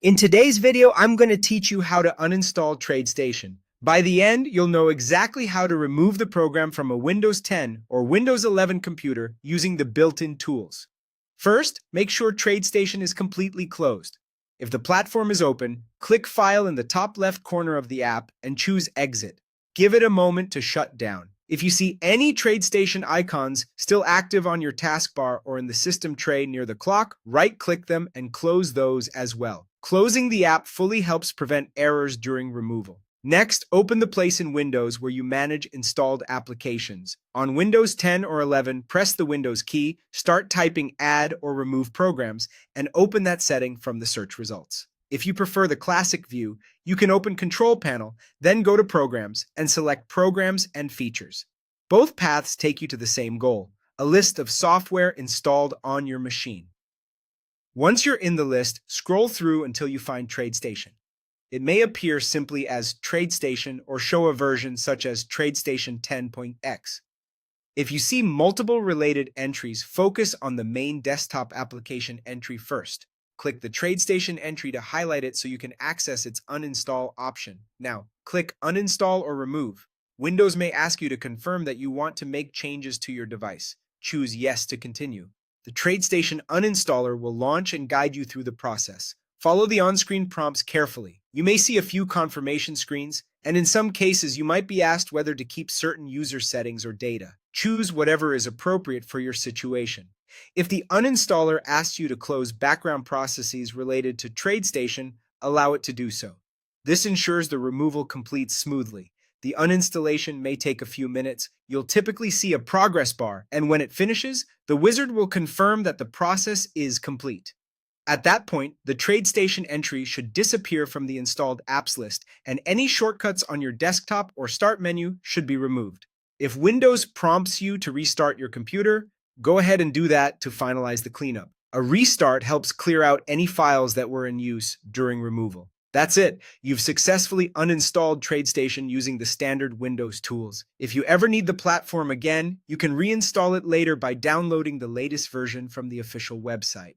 In today's video, I'm going to teach you how to uninstall TradeStation. By the end, you'll know exactly how to remove the program from a Windows 10 or Windows 11 computer using the built-in tools. First, make sure TradeStation is completely closed. If the platform is open, click File in the top left corner of the app and choose Exit. Give it a moment to shut down. If you see any TradeStation icons still active on your taskbar or in the system tray near the clock, right-click them and close those as well. Closing the app fully helps prevent errors during removal. Next, open the place in Windows where you manage installed applications. On Windows 10 or 11, press the Windows key, start typing Add or Remove Programs, and open that setting from the search results. If you prefer the classic view, you can open Control Panel, then go to Programs and select Programs and Features. Both paths take you to the same goal, a list of software installed on your machine. Once you're in the list, scroll through until you find TradeStation. It may appear simply as TradeStation or show a version such as TradeStation 10.x. If you see multiple related entries, focus on the main desktop application entry first. Click the TradeStation entry to highlight it so you can access its uninstall option. Now, click Uninstall or Remove. Windows may ask you to confirm that you want to make changes to your device. Choose Yes to continue. The TradeStation uninstaller will launch and guide you through the process. Follow the on-screen prompts carefully. You may see a few confirmation screens, and in some cases you might be asked whether to keep certain user settings or data. Choose whatever is appropriate for your situation. If the uninstaller asks you to close background processes related to TradeStation, allow it to do so. This ensures the removal completes smoothly. The uninstallation may take a few minutes. You'll typically see a progress bar, and when it finishes, the wizard will confirm that the process is complete. At that point, the TradeStation entry should disappear from the installed apps list, and any shortcuts on your desktop or start menu should be removed. If Windows prompts you to restart your computer, go ahead and do that to finalize the cleanup. A restart helps clear out any files that were in use during removal. That's it. You've successfully uninstalled TradeStation using the standard Windows tools. If you ever need the platform again, you can reinstall it later by downloading the latest version from the official website.